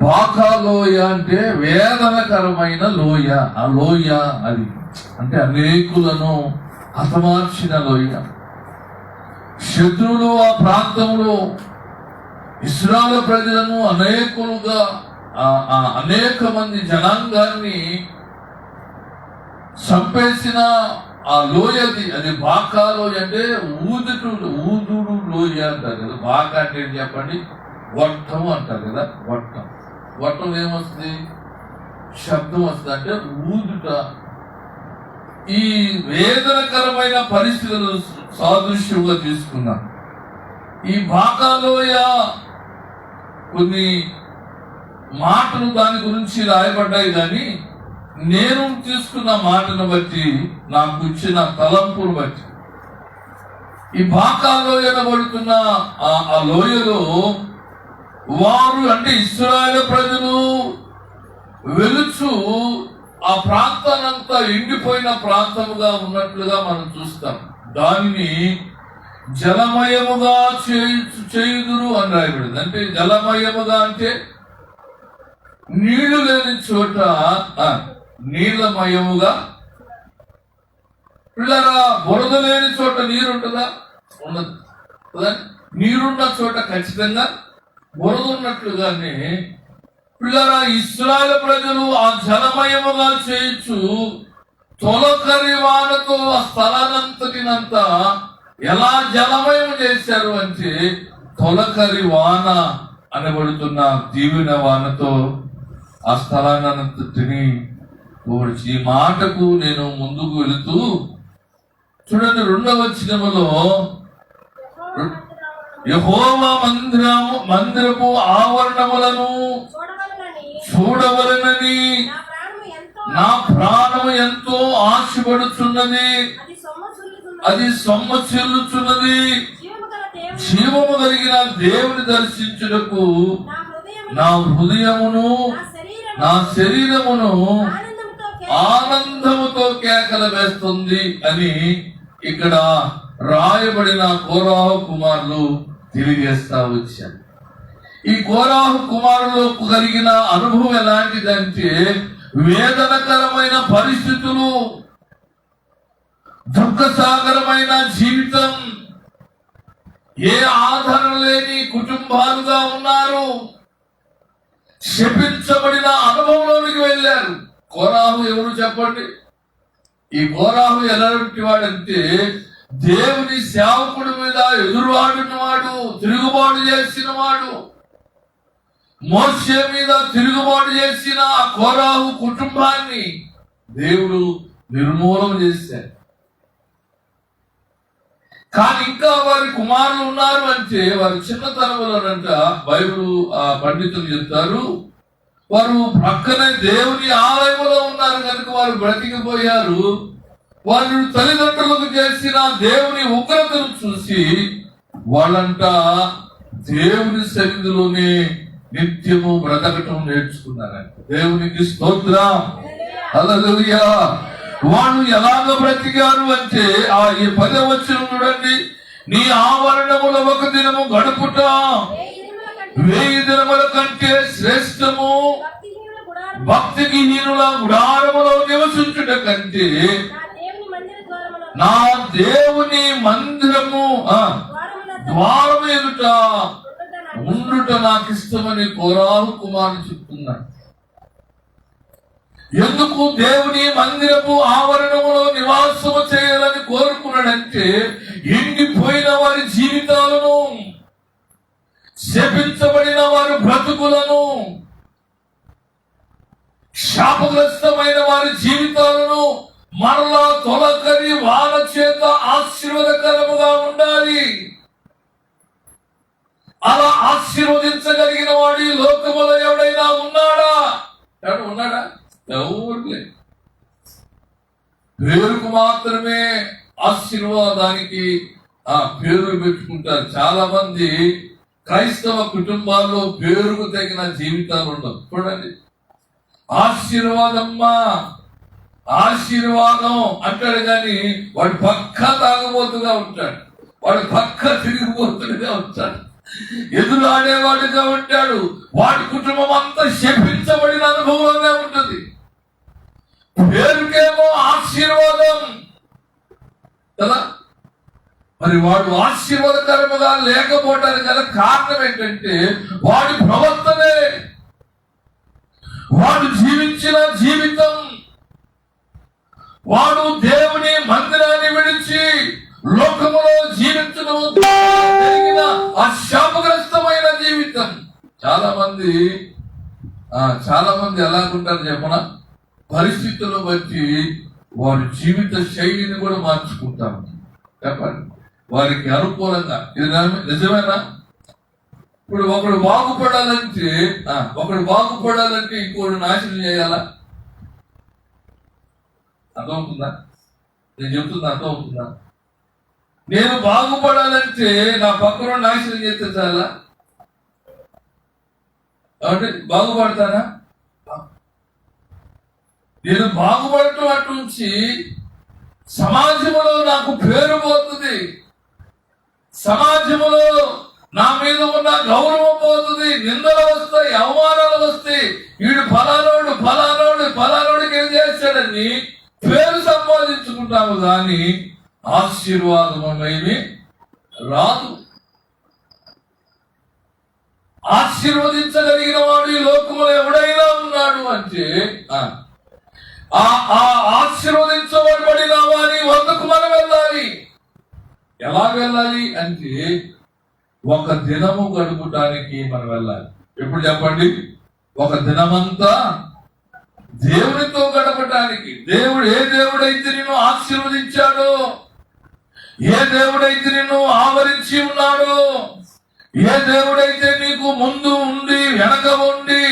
బాకా లోయ అంటే వేదనకరమైన లోయ. ఆ లోయ అది అంటే అనేకులను హతమార్చిన లోయ. శత్రువులు ఆ ప్రాంతంలో ఇశ్రాయేలు ప్రజలను అనేకులుగా అనేక మంది జనాంగాన్ని చంపేసిన ఆ లోయది. అది బాకా లోయ అంటే ఊదుడు లోయ అంటారు కదా. బాకా అంటే ఏంటి చెప్పండి? గొట్టం అంటారు కదా. గొట్టం ఏమొస్తుంది? శబ్దం వస్తుంది, అంటే ఊదుట. ఈ వేదనకరమైన పరిస్థితులు సాదృశ్యంగా తీసుకున్నాం. ఈ బాకా లోయ కొన్ని మాటలు దాని గురించి రాయబడ్డాయి, కానీ నేను తీసుకున్న మాటను బట్టి, నాకు ఇచ్చిన తలంపును బట్టి, ఈ బాకా లోయ అనబడుతున్న ఆ లోయలో వారు అంటే ఇశ్రాయేలు ప్రజలు వెలుచు ఆ ప్రాంతానంతా ఎండిపోయిన ప్రాంతముగా ఉన్నట్లుగా మనం చూస్తాం. దానిని జలమయముగా చేయుదురు అని రాయబడింది. అంటే జలమయముగా అంటే నీళ్లు లేని చోట నీళ్లమయముగా. పిల్లరా, బురద లేని చోట నీరు ఉంటుందా? ఉండదు కదా. నీరున్న చోట ఖచ్చితంగా బురద ఉన్నట్లుగానే పిల్లరా, ఇశ్రాయేలు ప్రజలు ఆ జలమయముగా చేయొచ్చు తొలకరి వానతో ఆ స్థలానంతటినంతా ఎలా జలమయం చేశారు అంటే, తొలకరి వాన అనబడుతున్న దీవెన వానతో ఆ స్థలానంతటిని ఓడిచి. ఈ మాటకు నేను ముందుకు వెళుతూ చూడండి, 2వ వచనములో యెహోవా మందిరపు ఆవరణములను చూడవలనని నా ప్రాణము ఎంతో ఆశపడుచున్నది. అది సొమ్మసిల్లుచున్నది. జీవము కలిగిన దేవుని దర్శించుటకు నా హృదయమును నా శరీరమును ఆనందముతో కేకలు వేస్తుంది అని ఇక్కడ రాయబడిన కోరాహు కుమారులు తెలియజేస్తా వచ్చారు. ఈ కోరాహు కుమారులకు కలిగిన అనుభవం ఎలాంటిదంటే, వేదనకరమైన పరిస్థితులు, దుఃఖసాగరమైన జీవితం, ఏ ఆధారం లేని కుటుంబాలుగా ఉన్నారు. శపించబడిన అనుభవంలోనికి వెళ్ళారు. కోరాహు ఎవరు చెప్పండి? ఈ కోరాహు ఎలాంటి వాడంటే, దేవుని సేవకుడి మీద ఎదురువాడినవాడు, తిరుగుబాటు చేసిన వాడు. మోషే మీద తిరుగుబాటు చేసిన ఆ కోరాహు కుటుంబాన్ని దేవుడు నిర్మూలన చేశారు. కానీ ఇంకా వారి కుమారులు ఉన్నారు అంటే, వారి చిన్నతనంలోనంట బైబిల్ పండితులు చెప్తారు, వారు ప్రక్కనే దేవుని ఆలయంలో ఉన్నారు కనుక వారు బ్రతికిపోయారు. వాళ్ళు తల్లిదండ్రులకు చేసిన దేవుని ఉగ్రతను చూసి వాళ్ళంట దేవుని సన్నిధిలోనే నిత్యము బ్రతకటం నేర్చుకున్నారంట. దేవునికి స్తోత్రం, హల్లెలూయా. వాళ్ళు ఎలాగ బ్రతికారు అంటే, ఈ 10వ వచనం చూడండి, నీ ఆవరణముల ఒక దినము గడుపుట 1000 దినముల కంటే శ్రేష్టము, భక్తికి హీనుల గుడారములో నివసించుట కంటే నా దేవుని మందిరము ద్వారము ఎదుట ఉండుట నాకు ఇష్టమని కోరాహు కుమారుడు చెప్తున్నాడు. ఎందుకు దేవుని మందిరపు ఆవరణములో నివాసము చేయాలని కోరుకున్నాడంటే, ఎండిపోయిన వారి జీవితాలను, శపించబడిన వారి బ్రతుకులను, శాపగ్రస్తమైన వారి జీవితాలను మరలా తొలకరి వాన చేత ఆశీర్వాదకరముగా ఉండాలి. అలా ఆశీర్వదించగలిగిన వాడు ఈ లోకములో ఎవడైనా ఉన్నాడా? ఉన్నాడా? ఎవరు లేదు. పేరుకు మాత్రమే ఆశీర్వాదానికి పేరు పెట్టుకుంటారు. చాలా మంది క్రైస్తవ కుటుంబాల్లో పేరుకు తగిన జీవితాలు ఉండవు. చూడండి, ఆశీర్వాదమ్మా ఆశీర్వాదం అంటాడు, కానీ వాడు పక్క తాగబోతుగా ఉంటాడు, వాడు పక్క తిరిగిపోతుడుగా ఉంటాడు. ఎదురాడేవాడిగా ఉంటాడు. వాడి కుటుంబం అంతా శపించబడిన అనుభవంలోనే ఉంటుంది. పేరుకేమో ఆశీర్వాదం కదా, మరి వాడు ఆశీర్వాదకరముగా లేకపోవడానికి గల కారణం ఏంటంటే వాడి ప్రవర్తనే, వాడు జీవించిన జీవితం, వాడు దేవుని మందిరాన్ని విడిచి లోకములో జీవించడం జరిగిన ఆ శాపగ్రస్తమైన జీవితం. చాలా మంది ఎలాగుంటారు చెప్పనా, పరిస్థితులను బట్టి వారి జీవిత శైలిని కూడా మార్చుకుంటారు. చెప్పండి, వారికి అనుకూలంగా. ఇది నిజమేనా? ఇప్పుడు ఒకడు బాగుపడాలంటే ఇంకోటి నాశనం చేయాలా? అర్థమవుతుందా? నేను చెప్తున్నా, అర్థమవుతుందా? నేను బాగుపడాలంటే నా పక్కన నాశనం చేస్తే చాలా కాబట్టి బాగుపడతానా? నేను బాగుపడటం అట్నుంచి సమాజంలో నాకు పేరు పోతుంది, సమాజంలో నా మీద ఉన్న గౌరవం పోతుంది, నిందలు వస్తాయి, అవమానాలు వస్తాయి. వీడు ఫలానోడికి ఏం చేస్తాడని పేరు సంపాదించుకుంటాము, కానీ ఆశీర్వాదం అనేది రాదు. ఆశీర్వదించగలిగిన వాడు ఈ లోకంలో ఎవడైనా ఉన్నాడు అంటే ఆ ఆశీర్వదించబడిన వారి వద్దకు మనం వెళ్ళాలి. ఎలా వెళ్ళాలి అంటే ఒక దినము గడుపుటానికి మనం వెళ్ళాలి. ఎప్పుడు చెప్పండి? ఒక దినమంతా దేవునితో గడపటానికి. ఏ దేవుడైతే నిన్ను ఆశీర్వదించాడో, ఏ దేవుడైతే నిన్ను ఆవరించి ఉన్నాడో, ఏ దేవుడైతే నీకు ముందు ఉండి వెనక ఉండి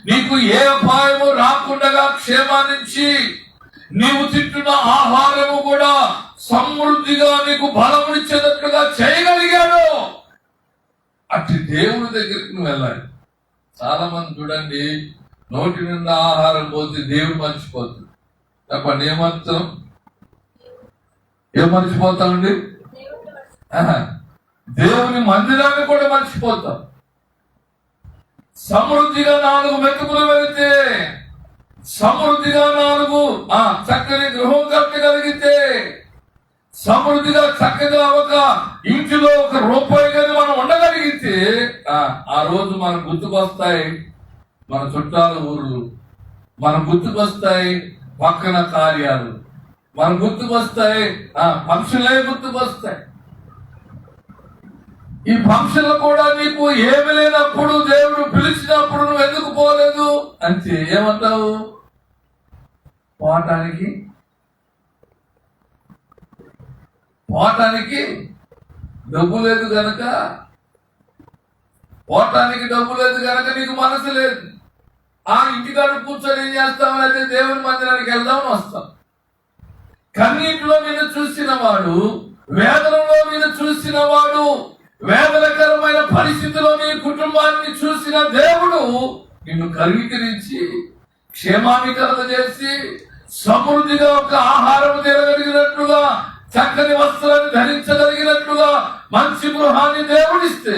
నీకు ఏ అపాయము రాకుండా క్షేమాన్నిచ్చి నీవు తింటున్న ఆహారము కూడా సమృద్ధిగా నీకు బలమునిచ్చేటట్లుగా చేయగలిగాడు, అట్టి దేవుని దగ్గరికి నువ్వు వెళ్ళాలి. చాలా మంది చూడండి, నోటి నిండా ఆహారం పోతే దేవుడు మర్చిపోతుంది. చెప్పండి, ఏం మర్చిపోతామండి? దేవుని మందిరాన్ని కూడా మర్చిపోతాం. సమృద్ధిగా 4 మెతుకులు వెళితే, సమృద్ధిగా 4 చక్కని గృహం కట్టగలిగితే, సమృద్ధిగా చక్కగా ఒక ఇంటిలో 1 రూపాయి కానీ మనం ఉండగలిగితే ఆ రోజు మనకు గుర్తుకొస్తాయి మన చుట్టాల ఊర్లు, మనకు గుర్తుకొస్తాయి పక్కన కార్యాలు, మనకు గుర్తుకొస్తాయి ఫంక్షన్లే గుర్తుకొస్తాయి. ఈ ఫంక్షన్లు కూడా నీకు ఏమి లేనప్పుడు దేవుడు పిలిచినప్పుడు నువ్వు ఎందుకు పోలేదు అంటే ఏమంటావు? పోవటానికి డబ్బు లేదు గనక, నీకు మనసు లేదు. ఇంటికాడ కూర్చొని ఏం చేస్తామని అయితే దేవుని మందిరానికి వెళ్దామని వస్తాం. కన్నీటిలో నిన్ను చూసిన వాడు, వేదనలో నిన్ను చూసిన వాడు, వేదనకరమైన పరిస్థితిలో నీ కుటుంబాన్ని చూసిన దేవుడు నిన్ను కరిగిరించి క్షేమాన్ని కలగజేసి సమృద్ధిగా ఒక ఆహారం తినగలిగినట్లుగా, చక్కని వస్త్రాన్ని ధరించగలిగినట్లుగా మంచి గృహాన్ని దేవుడిస్తే,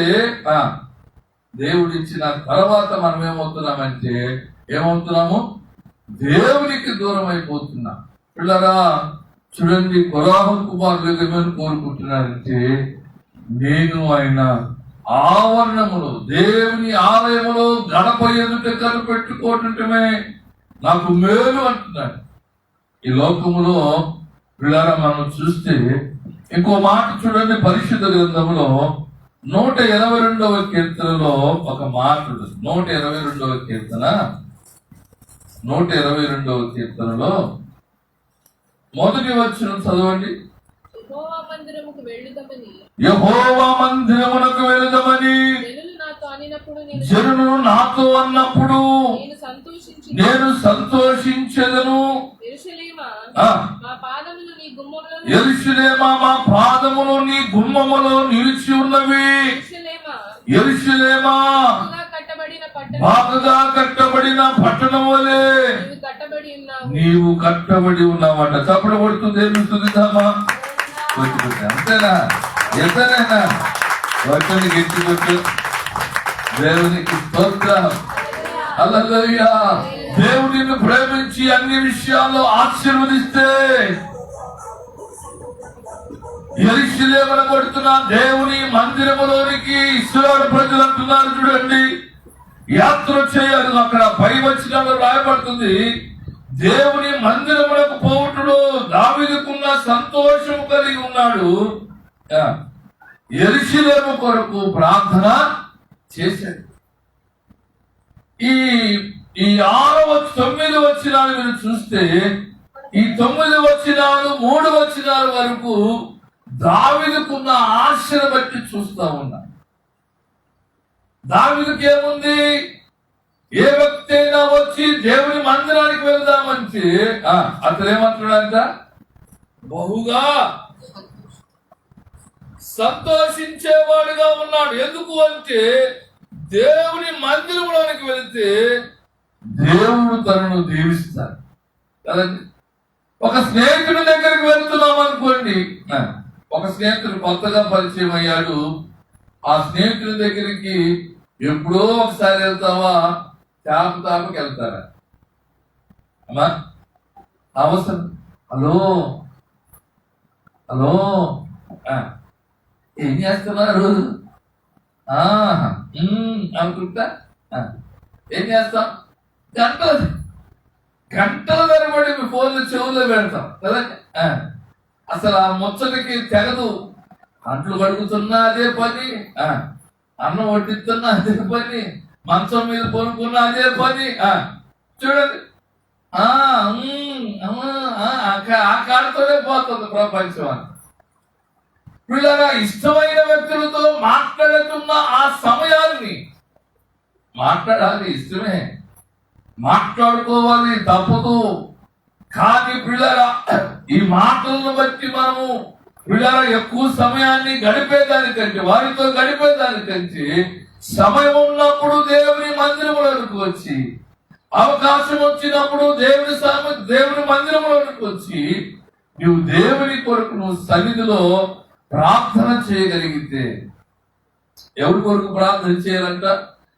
దేవుడిచ్చిన తర్వాత మనం ఏమవుతున్నాము? దేవునికి దూరం అయిపోతున్నాం. పిల్లరా చూడండి, కొరాహు కుమారులు ఏమని కోరుకుంటున్నారంటే, నేను ఆయన ఆవరణములో దేవుని ఆలయములో గడప ఎదుట కనిపెట్టుకోవటమే నాకు మేలు అంటున్నాడు. ఈ లోకములో పిల్లరా మనం చూస్తే ఇంకో మాట చూడండి, పరిశుద్ధ గ్రంథములో 122వ కీర్తనలో ఒక మాట ఉంటుంది. 122వ కీర్తనలో మొదటి వచనం చదవండి. యెహోవా మందిరమునకు వెళుదామని జనులు నాతో అన్నప్పుడు నేను సంతోషించెదను. యెరూషలేమా, మా పాదములు నీ గుమ్మములో నిలిచి ఉన్నవి. యెరూషలేమా, బాగా కట్టబడిన పట్టణం వలె నీవు కట్టబడి ఉన్నావట. చప్పుడు పడుతుంది, ఏమిస్తుందిమా? అంతేనా? ఎంతనైనా వాటిని గెట్టుకొట్టు. దేవునికి స్తోత్రం. హల్లెలూయా. దేవుడు నిన్ను ప్రేమించి అన్ని విషయాల్లో ఆశీర్వదిస్తే యెరూషలేమున కొడుతున్న దేవుని మందిరములోనికి ఇశ్రాయేలు ప్రజలు అంటున్నారు చూడండి, యాత్ర చేయాలి. అక్కడ పై వచనంలో రాయబడుతుంది, దేవుని మందిరములకు పోవుటలో దావీదుకున్న సంతోషం కలిగి ఉన్నాడు. యెరూషలేము కొరకు ప్రార్థన చేశాడు. ఈ 9 వచనాలు మీరు చూస్తే, ఈ 9 వచనాలు 3 వచనాల వరకు దావీదుకున్న ఆశను బట్టి చూస్తా ఉన్నా. దావీదుకి ఏముంది? ఏ వ్యక్తి అయినా వచ్చి దేవుని మందిరానికి వెళ్దామంటే అతను ఏమంటున్నాడంట? బహుగా సంతోషించేవాడుగా ఉన్నాడు. ఎందుకు అంటే దేవుని మందిరంలోనికి వెళితే దేవుడు తనను దీవిస్తాడు కదండి. ఒక స్నేహితుడి దగ్గరికి వెళ్తున్నాం అనుకోండి, ఒక స్నేహితుడు కొత్తగా పరిచయం అయ్యాడు. ఆ స్నేహితుడి దగ్గరికి ఎప్పుడో ఒకసారి వెళ్తావా, తాపకి వెళ్తారా? అమ్మా అవసరం, హలో హలో ఏం చేస్తున్నారు అనుకుంటా ఏం చేస్తాం? గంటల తరబడి మీ ఫోన్లు చెవుల్లో పెడతాం కదా. అసలు ఆ ముచ్చటికి తెగదు. అంట్లు కడుగుతున్నా అదే పని, అన్నం వడ్డిస్తున్నా అదే పని, మంచం మీద కొనుక్కున్నా అదే పని. చూడండి, ఆ కాడతోనే పోతుంది ప్రపంచం అని. పిల్లగా ఇష్టమైన వ్యక్తులతో మాట్లాడుతున్న ఆ సమయాన్ని మాట్లాడాలి, ఇష్టమే మాట్లాడుకోవాలి, తప్పదు. కానీ పిల్లరా ఈ మాటలను బట్టి మనము పిల్లరా ఎక్కువ సమయాన్ని గడిపేదానికంటే, వారితో గడిపేదానికంటే సమయం ఉన్నప్పుడు దేవుని మందిరంలోకి వచ్చి, అవకాశం వచ్చినప్పుడు దేవుని మందిరంలోకి వచ్చి నువ్వు దేవుని కొరకు నువ్వు సన్నిధిలో ప్రార్థన చేయగలిగితే, ఎవరి కొరకు ప్రార్థన చేయాలంట?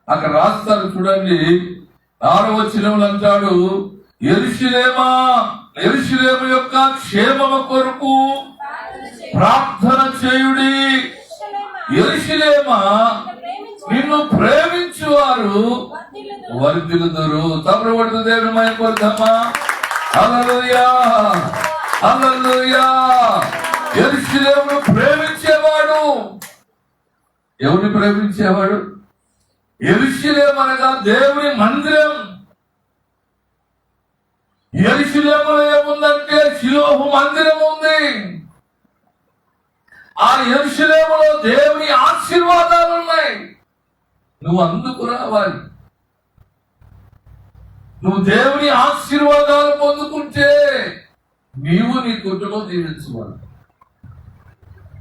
అక్కడ రాస్తారు చూడండి, 6వ వచనంలో అంటాడు, యెరూషలేము యొక్క క్షేమము కొరకు ప్రార్థన చేయుడి. యెరూషలేమా, నిన్ను ప్రేమించువారు వర్ధిల్లుదురు. తప్పబడుతు దేవుని మహిమ కొరకమ్మా. హల్లెలూయా, హల్లెలూయా. యెరూషలేమును ప్రేమించేవాడు, ఎవరిని ప్రేమించేవాడు? యెరూషలేము అనగా దేవుని మందిరం. యెరూషలేములో ఏముందంటే షిలోహు మందిరం ఉంది. ఆ యెరూషలేములో దేవుని ఆశీర్వాదాలు ఉన్నాయి. నువ్వు అందుకు రావాలి. నువ్వు దేవుని ఆశీర్వాదాలు పొందుకుంటే నీవు నీ కుటుంబం జీవించుకోవాలి.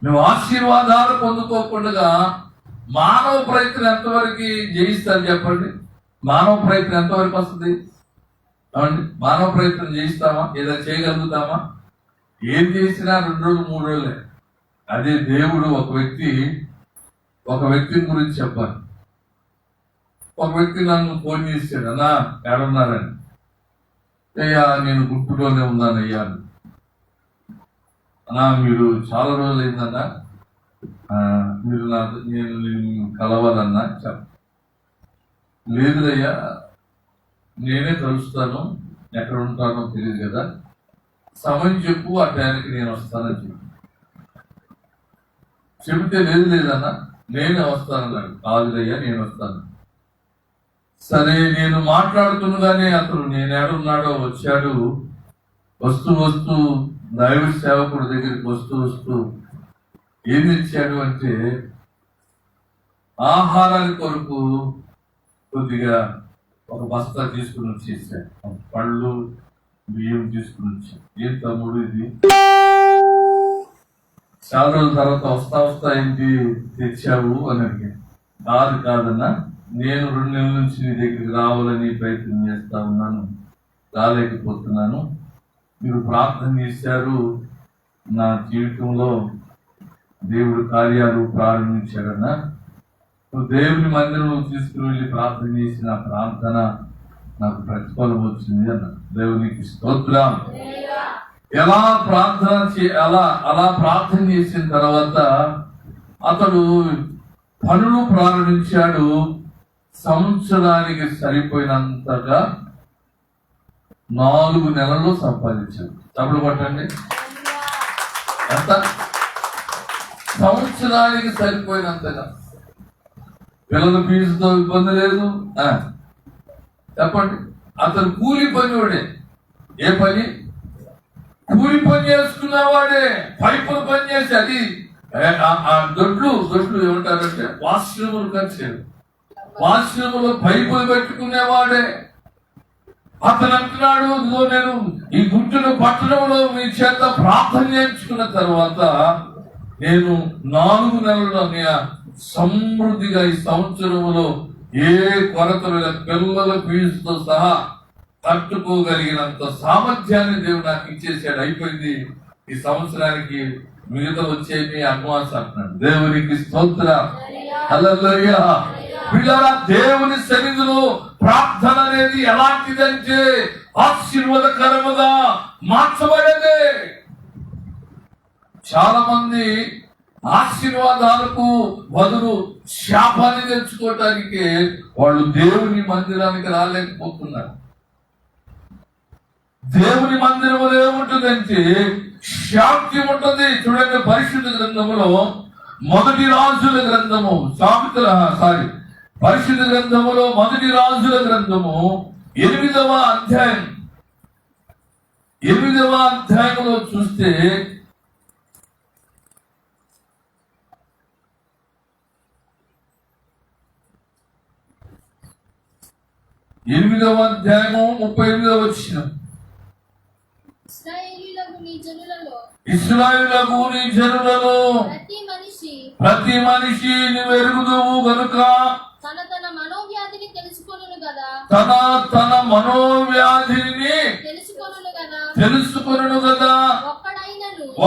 నువ్వు ఆశీర్వాదాలు పొందుకోకుండా మానవ ప్రయత్నం ఎంతవరకు జయిస్తారు చెప్పండి? మానవ ప్రయత్నం ఎంతవరకు వస్తుంది? అవండి, మానవ ప్రయత్నం చేయిస్తామా? ఏదైనా చేయగలుగుతామా? ఏం చేసినా 2 రోజులు 3 రోజులే. అదే దేవుడు ఒక వ్యక్తి గురించి చెప్పాలి. ఒక వ్యక్తి నన్ను ఫోన్ చేశాడు, అన్నా ఎక్కడున్నారని. అయ్యా నేను గుంటూరులోనే ఉన్నానయ్యా. అన్నా మీరు చాలా రోజులు అయిందన్నా, మీరు నేను కలవాలన్నా చెప్ప. లేదులయ్యా నేనే కలుస్తాను, ఎక్కడ ఉంటానో తెలియదు కదా, సమయం చెప్పు, ఆ టైంకి నేను వస్తానని చెప్పి చెబితే లేదన్నా నేనే వస్తానన్నాడు. కాదులయ్యా నేను వస్తాను. సరే నేను మాట్లాడుతుండగానే అతను నేను ఎక్కడున్నాడో వచ్చాడు. వస్తూ దైవ సేవకుడి దగ్గరికి వస్తూ ఏమి ఇచ్చాడు అంటే ఆహారానికి కొరకు కొద్దిగా ఒక బస్తా తీసుకుని వచ్చేసాడు. పళ్ళు బియ్యం తీసుకుని వచ్చాడు. ఏం తమ్ముడు ఇది? చాలా రోజుల తర్వాత వస్తా ఏంటి తెచ్చావు అని అడిగాడు. కాదన్నా, నేను 2 నెలల నుంచి నీ దగ్గరికి రావాలని ప్రయత్నం చేస్తా ఉన్నాను, రాలేకపోతున్నాను. మీరు ప్రార్థన చేశారు, నా జీవితంలో దేవుడు కార్యాలు ప్రారంభించాడన్నా. నువ్వు దేవుని మందిరం తీసుకుని వెళ్ళి ప్రార్థన చేసిన ప్రార్థన నాకు ప్రతిఫలం వచ్చింది అన్న. దేవునికి స్తోత్రం. అలా ప్రార్థన చేసిన తర్వాత అతడు పనులు ప్రారంభించాడు. సంవత్సరానికి సరిపోయినంతగా 4 నెలల్లో సంపాదించాడు. డబ్బులు పట్టండి. ఎంత? సంవత్సరానికి సరిపోయినంతగా. పిల్లల ఫీజుతో ఇబ్బంది లేదు. చెప్పండి. అతను కూలి పని వాడే. ఏ పని? కూలి పని చేసుకున్నవాడే. పైపుల పని చేసి అది దొడ్లు ఏమంటారంటే వాష్రూములు కలిసాడు. వాష్రూములో పైపులు పెట్టుకునేవాడే. అతను అంటున్నాడు, ఇదిగో నేను ఈ గుంటూరు పట్టణంలో మీ చేత ప్రార్థన చేయించుకున్న తర్వాత నేను 4 నెలల్లో సమృద్ధిగా ఈ సంవత్సరంలో ఏ కొరత పిల్లల ఫీజుతో సహా తట్టుకోగలిగినంత సామర్థ్యాన్ని దేవుడు నాకు ఇచ్చేసాడు. అయిపోయింది. ఈ సంవత్సరానికి మిగతా వచ్చేది అడ్వాన్స్ అంటున్నాడు. దేవునికి స్తోత్రం. హల్లెలూయా. పిల్లరా, దేవుని సన్నిధిలో ప్రార్థన అనేది ఎలాంటిదంటే ఆశీర్వాదకరముగా మార్చబడేదే. చాలా మంది ఆశీర్వాదాలకు బదులు శాపాన్ని తెచ్చుకోవటానికి వాళ్ళు దేవుని మందిరానికి రాలేకపోతున్నారు. దేవుని మందిరంలో ఏముంటుందంటే శాంతి ఉంటుంది. చూడండి, పరిశుద్ధ గ్రంథములో మొదటి రాజుల గ్రంథము పరిశుద్ధ గ్రంథములో మొదటి రాజుల గ్రంథము 8వ అధ్యాయంలో చూస్తే 8వ అధ్యాయము 38వ వచనం. ఇశ్రాయేలులకు నీ జనులలో ప్రతి మనిషి నువ్వు ఎరుగుదువు గనుక తన మనోవ్యాధిని తెలుసుకొనును గదా.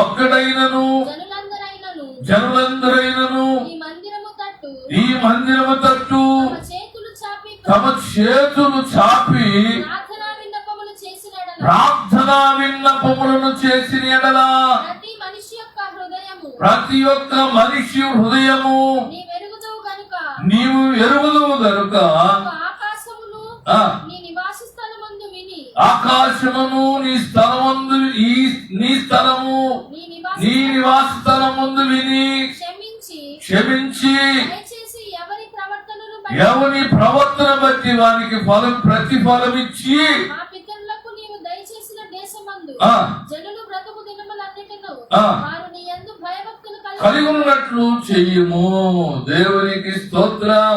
ఒక్కడైనను జనులందరైనను ఈ మందిరము తట్టు తమ చేతులు చాపి ప్రార్థనా విన్నపములను చేసిన ఎడలా ప్రతి ఒక్క మనిషి హృదయము నీవు ఎరుగుదువు గనుక ఆకాశమును నీ నివాస స్థలమందు విని క్షమించి ఎవని ప్రవర్తన బట్టి వానికి ప్రతిఫలం ఇచ్చి కలిగి ఉన్నట్లు చెయ్యము. దేవునికి స్తోత్రం.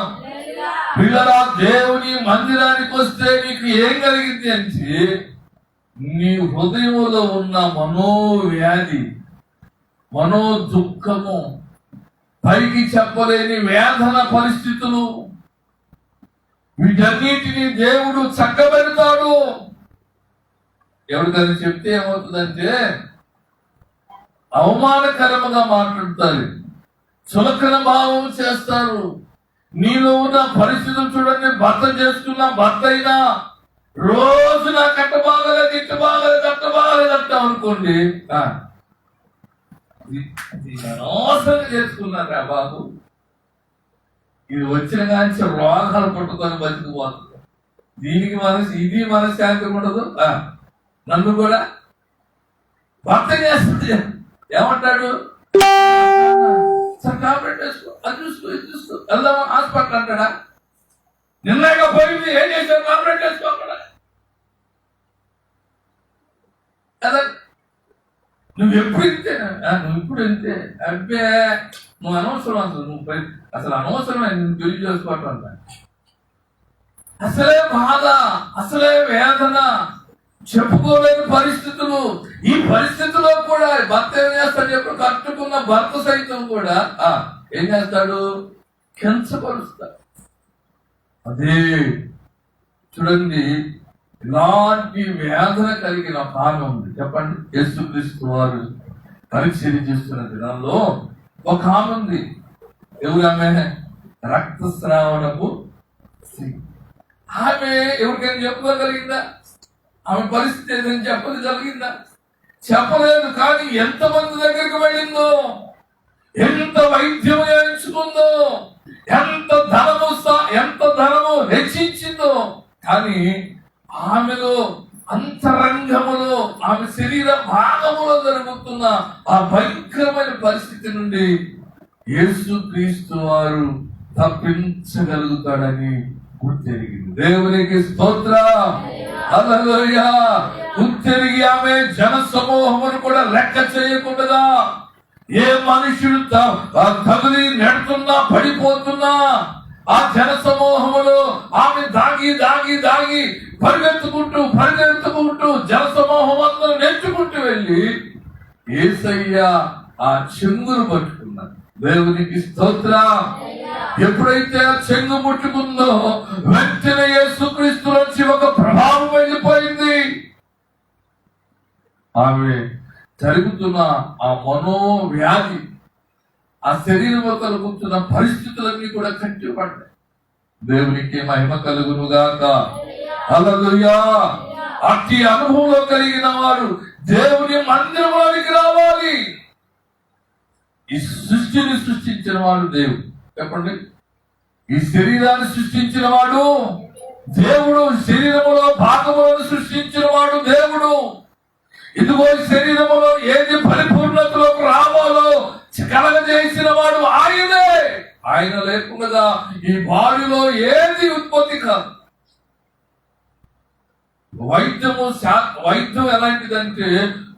పిల్లరా, దేవుని మందిరానికి వస్తే నీకు ఏం కలిగింది అంటే నీ హృదయంలో ఉన్న మనోవ్యాధి, దుఃఖము, పైకి చెప్పలేని వేదన పరిస్థితులు, వీటన్నిటిని దేవుడు చక్కబెడతాడు. ఎవరికైనా చెప్తే ఏమవుతుందంటే అవమానకరముగా మాట్లాడతారు, చులకన భావం చేస్తారు. నీలో ఉన్న పరిస్థితులు చూడండి. భర్త చేసుకున్న భర్త అయినా రోజు నా కట్ట బాగలేదు, ఇట్టు బాగలేదు, అట్ట బాగలేదు అంటాం అనుకోండి. అనవసరంగా చేసుకున్నారా బాబు, ఇది వచ్చిన కానీ రోగాలు పట్టుకొని బతికిపోతుంది. దీనికి ఇది మనశ్శాంతి ఉండదు. నన్ను కూడా భర్త చేస్తుంది. ఏమంటాడు? సార్ టాబ్లెట్ వేసుకో, అది చూసుకో, ఇది చూసుకో, వెళ్దామా హాస్పిటల్ అంటాడా? నిన్నగా పోయింది, ఏం చేశారు? టాబ్లెట్ వేసుకో అక్కడ. నువ్వు ఎప్పుడు ఇంతేనా? నువ్వు ఇప్పుడు ఇంతే. అబ్బే, నువ్వు అనవసరం, అసలు అనవసరమే నువ్వు పెళ్లి చేసుకోవటం అంట. అసలే బాధ, అసలే వేదన, చెప్పుకోలేని పరిస్థితులు. ఈ పరిస్థితిలో కూడా భర్త ఏం చేస్తాడు చెప్పు? కట్టుకున్న భర్త సైతం కూడా ఏం చేస్తాడు? కించపరుస్తాడు. అదే చూడండి, ఇలాంటి వేదన కలిగిన కాలం ఉంది. చెప్పండి, యేసుక్రీస్తు వారు పరిచర్య చేస్తున్న దినాల్లో ఒక ఆమె ఉంది. ఎవరు ఆమె? రక్తస్రావణపు స్త్రీ. ఆమె ఎవరికైనా చెప్పగలిగిందా? ఆమె పరిస్థితి ఏదని చెప్పగలిగిందా? చెప్పలేదు. కానీ ఎంతమంది దగ్గరికి వెళ్ళిందో, ఎంత వైద్యం చేయించుకుందో, ఎంత ధనము హెచ్చించిందో, కానీ ఆమెలో అంతరంగములో, ఆమె శరీర భాగములో జరుగుతున్న ఆ భయంకరమైన పరిస్థితి నుండి యేసుక్రీస్తు వారు తప్పించగలుగుతాడని గుర్తెరిగింది. దేవునికి స్తోత్రం. హల్లెలూయా. గుర్తెరిగి ఆమె జన సమూహమును కూడా లెక్క చేయకుండా, ఏ మనుషుడు తగిలి నెడుతున్నా పడిపోతున్నా ఆ జన సమూహములో ఆమె దాగి పరిగెత్తుకుంటూ జన సమూహం అందరూ నెచ్చుకుంటూ వెళ్ళి యేసయ్య ఆ చెంగును పట్టుకున్నారు. దేవునికి స్తోత్రం. ఎప్పుడైతే ఆ చెంగు ముట్టుకుందో వెంటనే యేసుక్రీస్తు నుంచి ఒక ప్రభావం వెళ్ళిపోయింది. ఆమె జరుగుతున్న ఆ మనోవ్యాధి, ఆ శరీరంలో కలుగుతున్న పరిస్థితులన్నీ కూడా కట్టిపడ్డాయి. దేవునికి మహిమ కలుగును గాక. హల్లెలూయా. అట్టి అనుభవంలో కలిగిన వారు దేవుని మందిరంలోనికి రావాలి. ఈ సృష్టిని సృష్టించిన వాడు దేవుడు. చెప్పండి. ఈ శరీరాన్ని సృష్టించిన వాడు దేవుడు. శరీరములో భాగములను సృష్టించిన వాడు దేవుడు. ఇదిగో శరీరములో ఏది పరిపూర్ణతలోకి రావాలో కలగజేసిన వాడు ఆయనే. ఆయన లేకుండా ఈ బాడీలో ఏది ఉత్పత్తి కాదు. వైద్యం ఎలాంటిదంటే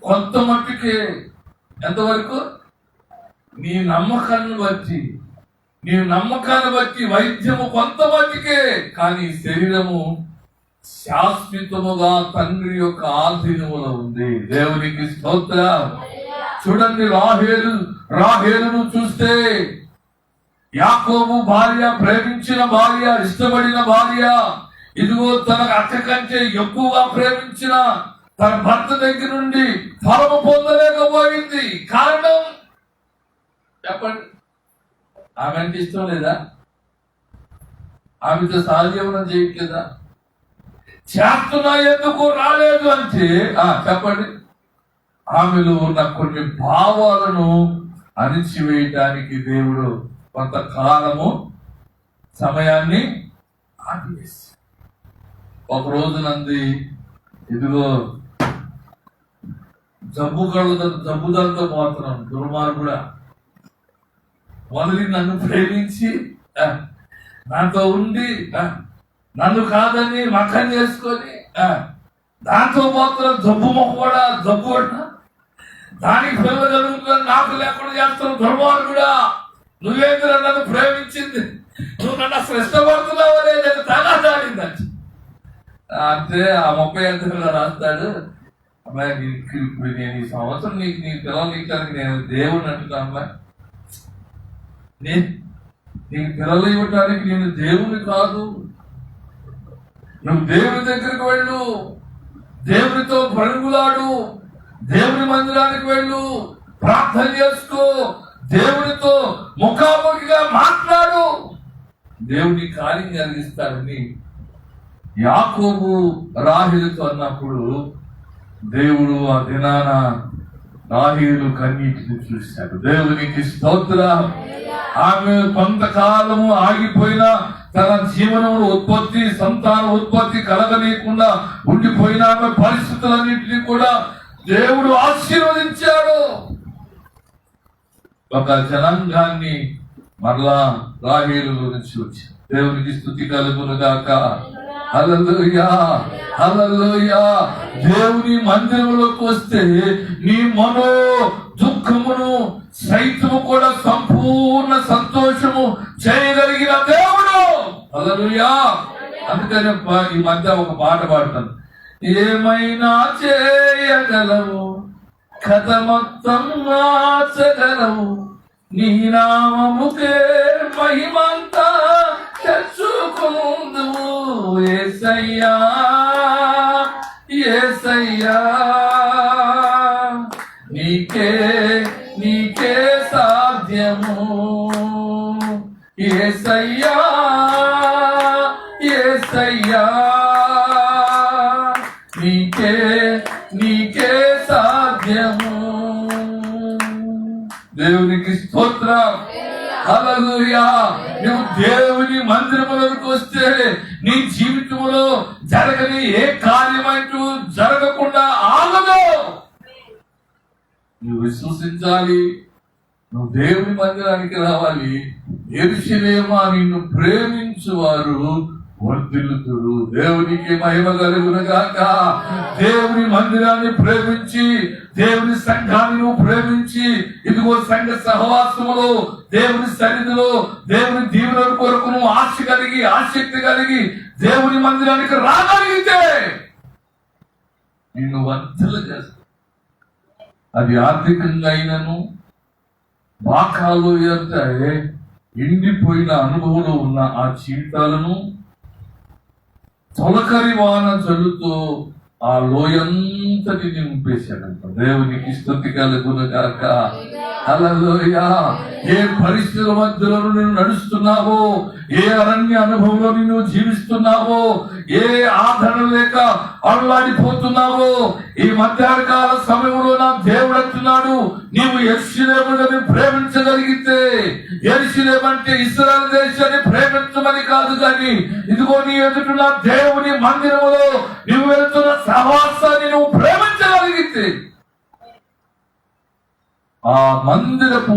కొంత మట్టుకే, ఎంతవరకు నీ నమ్మకాన్ని బట్టి వైద్యము కొంత మట్టుకే. కానీ శరీరము శాశ్వతముగా తండ్రి యొక్క ఆధీనములో ఉంది. దేవునికి స్తోత్రం. చూడండి, రాహేలును చూస్తే యాకోబు భార్య, ప్రేమించిన భార్య, ఇష్టపడిన భార్య, ఇదిగో తన అక్క కంటే ఎక్కువగా ప్రేమించిన తన భర్త దగ్గర నుండి ఫలము పొందలేకపోయింది. కారణం చెప్పండి. ఆమె అంటే ఇష్టం లేదా? ఆమెతో సహజీవనం చేయట్లేదా? చేస్తున్నా ఎందుకు రాలేదు అంటే చెప్పండి. ఆమెలో ఉన్న కొన్ని భావాలను అణిచివేయటానికి దేవుడు కొంతకాలము సమయాన్ని ఆపివేసి, ఒక రోజునంది ఇదిగో జబ్బుదాంతో పోతున్నాను, దుర్మార్గుడా, మొదలు నన్ను ప్రేమించి నాతో ఉండి నన్ను కాదని మఖం చేసుకొని దాంతో పోతున్న జబ్బు మొక్కడా, జబ్బు దానికి పిల్లలు జరుగుతుంది, నాకు లేకుండా చేస్తున్న దుర్మార్గుడా, నువ్వేంద్ర నన్ను ప్రేమించింది, నువ్వు నన్ను అసలు ఇష్టపడుతున్నావా లేదని తగాదాడిందంట. అంటే ఆ 35 రాస్తాడు, అమ్మాయి ఇప్పుడు నేను ఈ సంవత్సరం నీ పిల్లలు ఇవ్వడానికి నేను దేవుడిని అంటున్నా, అమ్మాయి నీకు పిల్లలు ఇవ్వటానికి నేను దేవుని కాదు. నువ్వు దేవుని దగ్గరికి వెళ్ళు, దేవునితో పరుగులాడు, దేవుని మందిరానికి వెళ్ళు, ప్రార్థన చేసుకో, దేవునితో ముఖాముఖిగా మాట్లాడు, దేవుని కార్యం జరిగిస్తాడని యాకోబు రాహేలుతో అన్నప్పుడు దేవుడు ఆ దినాన రాహేలు కన్నీటిని చూశాడు. దేవునికి స్తోత్రం. ఆమె కొంతకాలము ఆగిపోయిన తన జీవనంలో సంతాన ఉత్పత్తి కలగలేకుండా ఉండిపోయిన ఆమె పరిస్థితులన్నింటినీ కూడా దేవుడు ఆశీర్వదించాడు. ఒక జనాంగాన్ని మరలా రాహేలు నుంచి వచ్చి దేవునికి స్తుతి కలుగును గాక. హల్లెలూయా, హల్లెలూయా. దేవుని మందిరంలోకి వస్తే నీ మనో దుఃఖమును సైతము కూడా సంపూర్ణ సంతోషము చేయగలిగిన దేవుడు. హల్లెలూయా. అందుకని ఈ మధ్య ఒక పాట పాడతాను. ఏమైనా చేయగలవు, కథ మొత్తం మార్చగలవు, నీ నామముకే మహిమంతా తెచ్చుకుందువు. యేసయ్యా, యేసయ్యా, నీకే సాధ్యము. యేసయ్యా యేసయ్యా నీకే నీకే సాధ్యము. దేవునికి స్తోత్రం. హల్లెలూయా. నువ్వు దేవుని మందిరములకు వస్తే నీ జీవితంలో జరగని ఏ కార్యమంటూ జరగకుండా ఆగదు. నువ్వు విశ్వసించాలి. నువ్వు దేవుని మందిరానికి రావాలి. యెరూషలేమా నిన్ను ప్రేమించువారు వర్ధిల్లుతురు. దేవునికి మహిమ కలుగును గాక. దేవుని మందిరాన్ని ప్రేమించి దేవుని సంఘాన్ని నువ్వు ప్రేమించి ఇదిగో సంఘ సహవాసములో దేవుని సన్నిధిలో దేవుని దీవెనల కొరకు నువ్వు ఆశ కలిగి ఆసక్తి కలిగి దేవుని మందిరానికి రాగలిగితే నిన్ను వర్ధిల్లు చేస్తా. అది ఆర్థికంగా అయినను బాకాలు అంటే ఎండిపోయిన అనుభవంలో ఉన్న ఆ జీవితాలను తొలకరి వాన చల్లుతో ఆ లోయంతటిని నింపేశాడంట. దేవునికి స్తుతి కలుగును గాక. హల్లెలూయా. ఏ పరిస్థితుల మధ్యలో నువ్వు నడుస్తున్నావో, ఏ అరణ్య అనుభవంలో నువ్వు జీవిస్తున్నావో, ఏ ఆదరణ లేక అల్లాడిపోతున్నావో, ఈ మధ్యాహ్నకాల సమయంలో నా దేవుడు అంటున్నాడు, నీవు యెరూషలేమును ప్రేమించగలిగితే, యెరూషలేము అంటే ఇశ్రాయేలు దేశాన్ని ప్రేమించమని కాదు కానీ ఇదిగో నీ ఎదుట నా దేవుని మందిరములో నువ్వు వెళ్తున్న సహవాసాన్ని నువ్వు ప్రేమించగలిగితే ఆ మందిరపు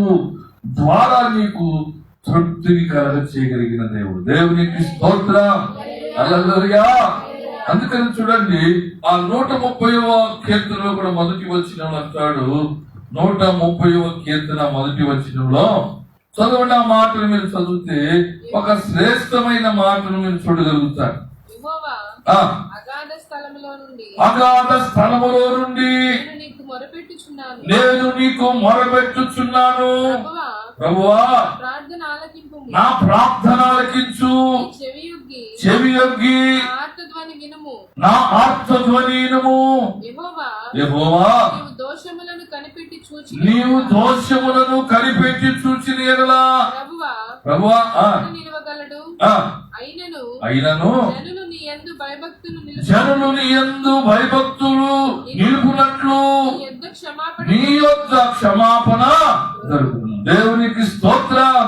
ద్వారా నీకు తృప్తిని కలగ చేయగలిగిన దేవుడు. దేవునికి స్తోత్రం. హల్లెలూయా. అందుకని చూడండి, ఆ 130వ కీర్తనలో కూడా మొదటి వచనంలో అంటాడు. 130వ కీర్తన మొదటి వచనంలో చదవండి. ఆ మాటను మీరు చదివితే ఒక శ్రేష్టమైన మాటను మీరు చూడగలుగుతారు. అగాధ స్థలములో నుండి నేను నీకు మొరపెట్టుచున్నాను. ప్రభువా, నా ప్రార్థన ఆలకించు, చెవియొగ్గి నా ఆర్తధ్వని వినుము. యెహోవా, నీవు దోషములను కనిపెట్టి చూచిన ఎడలా ప్రభువా అయినను జనులు నీ యందు భయభక్తులు నిలుపునట్లు నీ యొద్ద క్షమాపణ జరుగును. దేవునికి స్తోత్రం.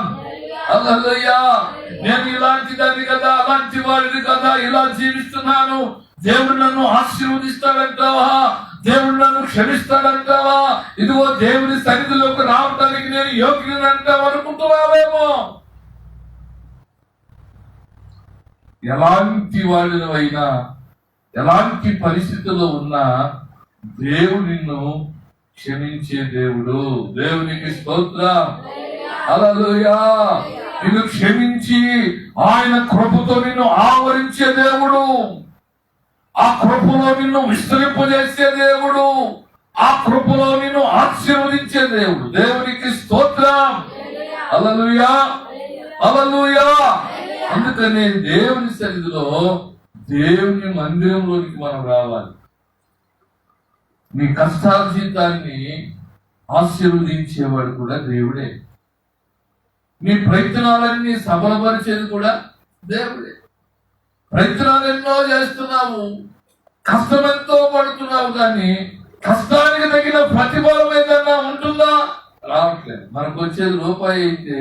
హల్లెలూయా. నేను ఇలాంటి దాన్ని కదా, అలాంటి వాడిని కదా, ఇలా జీవిస్తున్నాను, దేవుడు నన్ను ఆశీర్వదిస్తాడంటావా, దేవుడు నన్ను క్షమిస్తాడంటావా, ఇదిగో దేవుని సన్నిధిలోకి రావడానికి నేను యోగ్యుని అంటావు అనుకుంటున్నావేమో. ఎలాంటి వాడినైనా ఎలాంటి పరిస్థితుల్లో ఉన్నా దేవుడు నిన్ను క్షమించే దేవుడు. దేవునికి స్తోత్రం. హల్లెలూయా. నిన్ను క్షమించి ఆయన కృపతో నిన్ను ఆవరించే దేవుడు, ఆ కృపలో నిన్ను విస్తరింపజేసే దేవుడు, ఆ కృపలో నిన్ను ఆశీర్వదించే దేవుడు. దేవునికి స్తోత్రం. హల్లెలూయా. హల్లెలూయా. అందుకనే దేవుని సన్నిధిలో దేవుని మందిరంలోనికి మనం రావాలి. నీ కష్టార్జితాన్ని ఆశీర్వదించేవాడు కూడా దేవుడే. నీ ప్రయత్నాలన్నీ సఫలపరిచేది కూడా దేవుడే. ప్రయత్నాలు ఎన్నో చేస్తున్నావు, కష్టమెంతో పడుతున్నావు, కానీ కష్టానికి తగిన ప్రతిఫలం ఏదన్నా ఉంటుందా? రావట్లేదు. మనకు వచ్చేది రూపాయి అయితే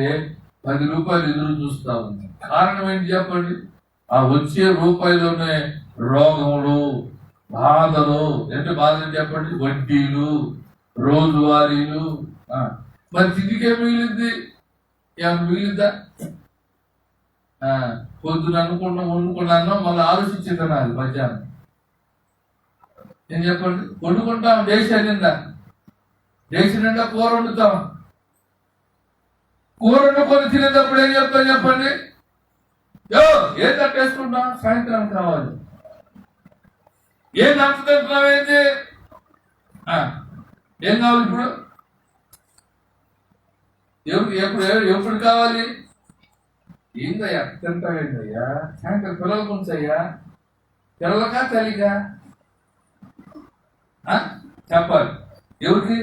10 రూపాయలు ఎదురు చూస్తా ఉంది. కారణం ఏంటి చెప్పండి? ఆ వచ్చే రూపాయలోనే రోగములు, బాధలు, ఏంటి బాధలు చెప్పండి? వడ్డీలు, రోజువారీలు. మరి తిండికే మిగిలింది, ఏమైనా మిగిలిద్దా? పొద్దున వండుకున్నాను, మళ్ళీ ఆలోచించి తినాలి మధ్యాహ్నం. ఏం చెప్పండి? వండుకుంటాం దేశ నిండా కూర వండుతాం. కూర వండుకొని తినేటప్పుడు ఏం చెప్తాం చెప్పండి? ఏం తట్టేసుకుంటాం, సాయంత్రం కావాలి. ఏం అంత తింటున్నావు? ఏంటి ఏం కావాలి ఇప్పుడు? ఎప్పుడు కావాలి? ఏందయ్యా తింటావేందయ్యా? సాయంత్రం పిల్లలకు ఉంచయ్యా. పిల్లలకా తల్లిగా చెప్పాలి. ఎవరికి?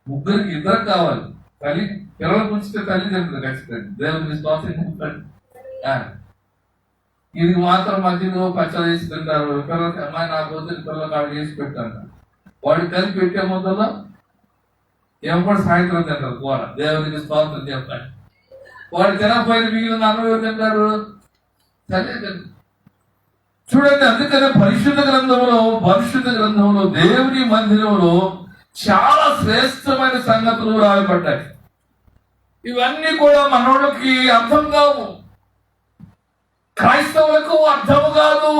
ముగ్గురికి, ఇద్దరు కావాలి. తల్లి పిల్లలు పుంచితే తల్లి తింటుంది ఖచ్చితంగా. దేవుని స్తోత్రం. ఇది మాత్రం మధ్యలో పచ్చడి వేసి తింటారు. పిల్లలకి అమ్మాయి నాకు వద్దని పిల్లలు కాడ చేసి పెట్టాను. వాడు కలిపి పెట్టే మొదల్లో ఏమో కూడా సాయంత్రం తింటారు కూర. దేవునికి స్తోత్రం చెప్తాడు. వాడు తినకపోయిన మిగిలిన అన్నం తింటారు, తల్లి తింటారు. చూడండి, అందుకనే పరిశుద్ధ గ్రంథంలో దేవుని మందిరంలో చాలా శ్రేష్టమైన సంగతులు రాయబడ్డాయి. ఇవన్నీ కూడా మనోళ్ళకి అర్థం కావు, క్రైస్తవులకు అర్థము కాదు.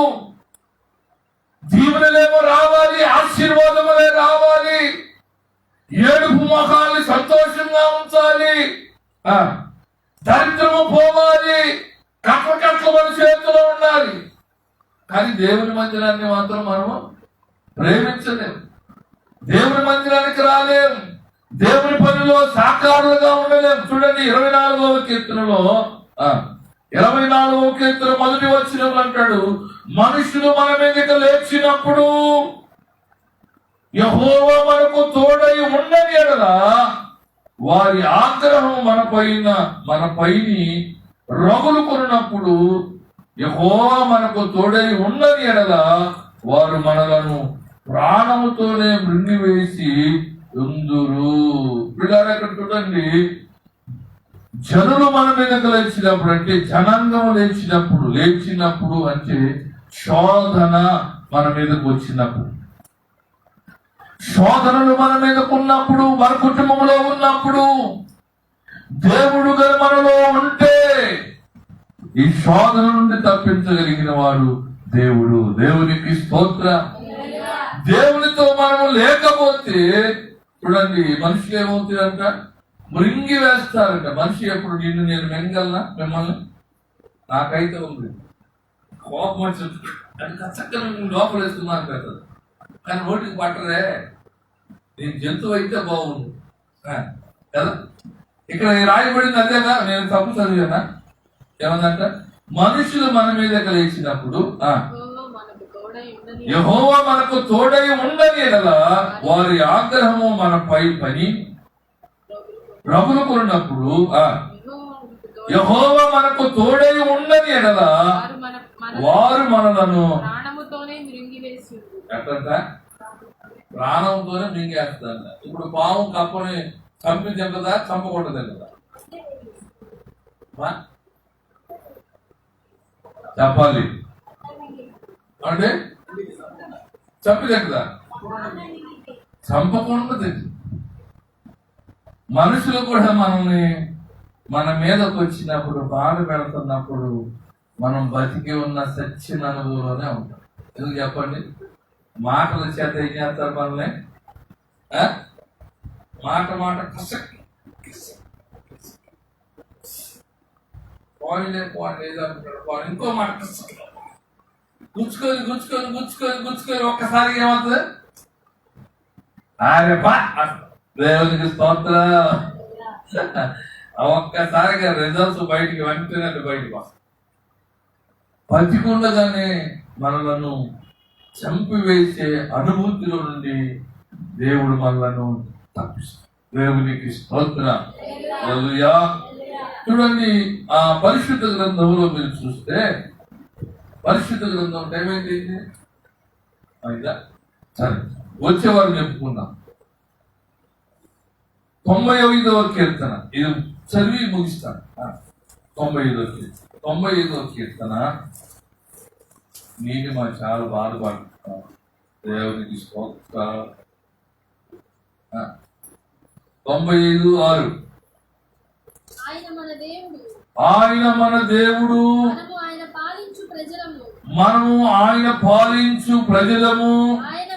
దీవెనలేమో రావాలి, ఆశీర్వాదములే రావాలి, ఏడుపు మొహాల్ని సంతోషంగా ఉంచాలి, దరిద్రము పోవాలి, కట్ల మన చేతిలో ఉండాలి. కానీ దేవుని మందిరాన్ని మాత్రం మనము ప్రేమించలేము, దేవుని మందిరానికి రాలేము, దేవుని పనిలో సాకారులుగా ఉండలేము. చూడండి 24వ కీర్తనలో 24వ కీర్తన మొదటి వచనంలో అంటాడు, మనుషులు మన మీదకి లేచినప్పుడు యెహోవా మనకు తోడై ఉండని ఎడల వారి ఆగ్రహం మన పైని రగులు కొన్నప్పుడు, యెహోవా మనకు తోడై ఉండని ఎడల వారు మనలను ప్రాణముతోనే మృంగివేసి ఉందురు. పిల్లలు ఎక్కడ చూడండి, జనులు మన మీదకి లేచినప్పుడు అంటే జనాంగం లేచినప్పుడు అంటే శోధన మన మీదకు వచ్చినప్పుడు, శోధనలు మన మీదకు ఉన్నప్పుడు, మన కుటుంబంలో ఉన్నప్పుడు, దేవుడు గారు మనలో ఉంటే ఈ శోధన నుండి తప్పించగలిగిన వాడు దేవుడు. దేవునికి స్తోత్రం. దేవునితో మనము లేకపోతే చూడండి, మనుషులు ఏమవుతారంట, మృంగి వేస్తారంట. మనిషి ఎప్పుడు నేను మెంగలనా మిమ్మల్ని? నాకైతే ఉంది కోపం వచ్చింది, అది చక్కగా లోపల వేస్తున్నాను కదా, కానీ నోటికి పట్టరే. నేను జంతువు అయితే బాగుంది కదా. ఇక్కడ రాయబడింది అదేగా, నేను తప్పు చదివానా? ఏమందంట, మనుషులు మన మీద లేచినప్పుడు యెహోవా మనకు తోడై ఉండని ఎడల వారి ఆగ్రహము మనపై పని రగులు కొన్నప్పుడు, యెహోవా మనకు తోడై ఉండని ఎడల వారు మనలను ప్రాణంతోనే మింగేస్తారు. ఇప్పుడు పాము కప్పని చంపి తింటదా, చంపకూడదు తింటదా? చెప్పాలి అంటే చంపి తింటదా? చంపకుండా తింటు. మనుషులు కూడా మనల్ని మన మీదకు వచ్చినప్పుడు, బాధ పెడుతున్నప్పుడు మనం బతికి ఉన్న సత్యం అనుభవంలోనే ఉంటాం. ఎందుకు చెప్పండి? మాటల చేత ఏం చేస్తారు మనల్ని? మాట ఇంకో మాట గుచ్చుకొని ఒక్కసారి ఏమవుతుంది? అరే బా, దేవునికి స్తోత్రం. ఒక్కసారిగా రిజల్ట్స్ బయటికి వెంటనే బయటకు వస్తాయి. బతికుండగానే మనలను చంపివేసే అనుభూతిలో నుండి దేవుడు మనలను తప్పిస్తాడు. దేవునికి స్తోత్రం. హల్లెలూయా. చూడండి, ఆ పరిశుద్ధ గ్రంథంలో మీరు చూస్తే, పరిశుద్ధ గ్రంథం ఏమైంది? సరే, వచ్చేవారు చెప్పుకున్నాం. 95వ కీర్తన, ఇది చదివి ముగిస్తాను. 95వ కీర్తన నేను మా చాలా బాధపడుతున్నాను. దేవునికి స్తోత్రం. 95:6 ఆయన మన దేవుడు, మనము ఆయన పాలించు ప్రజలము, ఆయన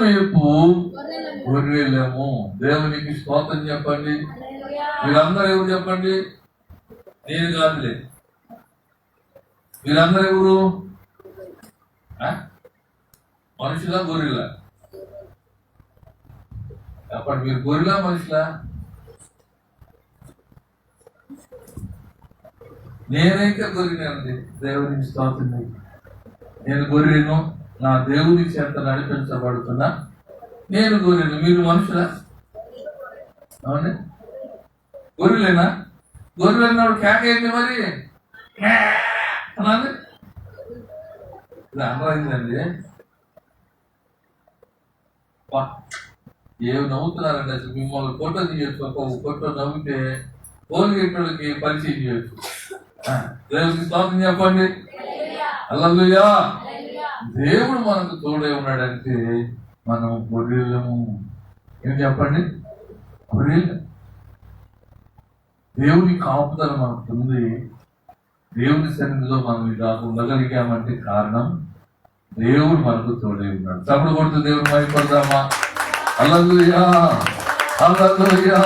మేపు గొర్రెలము. దేవునికి స్తోత్రం చెప్పండి. వీళ్ళందరూ ఎవరు చెప్పండి? నేను కాదులే. వీళ్ళందరూ ఎవరు? మనుషులా గొర్రెలా? చెప్పండి, మీరు గొర్రెలా మనుషులా? నేనైతే గొర్రెనండి. దేవునికి స్తోత్రం. నేను గొర్రెను, నా దేవుని చేత నడిపించబడుతున్నా. నేను గొర్రెను. మీరు మనుషులా? అవును, గొర్రెలేనా? గొర్రెలు కేక ఏంటి మరి అన్నది. ఇది అర్థమైందండి. ఏమి నవ్వుతున్నారండి అసలు. మిమ్మల్ని ఫోటో తీయచ్చు, ఒక ఫోటో నవ్వితే ఫోన్ గేట్లకి పరిచయం చేయొచ్చు. దేవుడికి స్తోత్రం చెప్పండి. హల్లెలూయా. దేవుడు మనకు తోడే ఉన్నాడంటే మనం గొర్రెలము. ఏం చెప్పండి? గొర్రెలు. దేవుని కాపుదల మనకు ఉంది. దేవుని సన్నిధిలో మనం ఇలా ఉండగలిగామంటే కారణం దేవుడు మనకు తోడే ఉన్నాడు. తప్పుడు కొడుతూ దేవుడు భయపడదామా? హల్లెలూయా, హల్లెలూయా.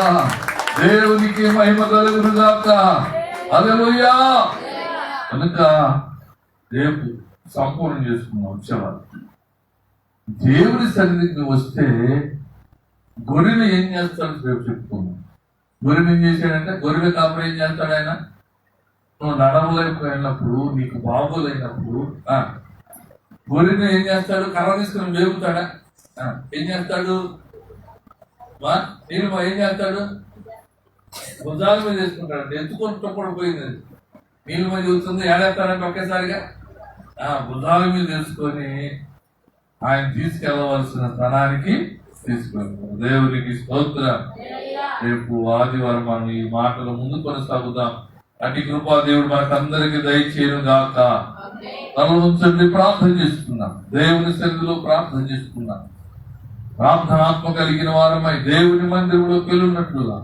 దేవునికి మహిమ కలుగును గాక. హల్లెలూయా. కనుక రేపు సంపూర్ణ చేసుకున్నాం ఉత్సవాలు. దేవుని సన్నిధికి వస్తే గొర్రెలు ఏం చేస్తాడు రేపు చెప్పుకున్నాం. గొర్రెలు ఏం చేశాడంటే, గొర్రెల కాపురం ఏం చేస్తాడు ఆయన? నువ్వు నడవలేకపోయినప్పుడు, నీకు బాగోలేనప్పుడు గొర్రెని ఏం చేస్తాడు? కర్ర తీసుకుని మేపుతాడా? ఏం చేస్తాడు? నేను ఏం చేస్తాడు? భుజాల మీద వేసుకుంటాడు. ఎత్తుకుంటప్పుడు పోయింది, నీళ్ళ మీద చూస్తుంది, ఏడేస్తాడంటే ఒకేసారిగా భుజాల మీద వేసుకొని ఆయన తీసుకెళ్లవలసిన స్థానానికి తీసుకెళ్తాం. దేవునికి స్తోత్రం. రేపు ఆదివారం మనం ఈ మాటలు ముందు కొనసాగుతాం. అటు కృపా దేవుడు మనకందరికి దయచేయను గాక. తల ఉంచండి, ప్రార్థన చేసుకున్నాం. దేవుని సన్నిధిలో ప్రార్థన చేసుకున్నాం. ప్రార్థనాత్మ కలిగిన వారమై దేవుని మందిరంలోకి వెళ్ళినట్లుగా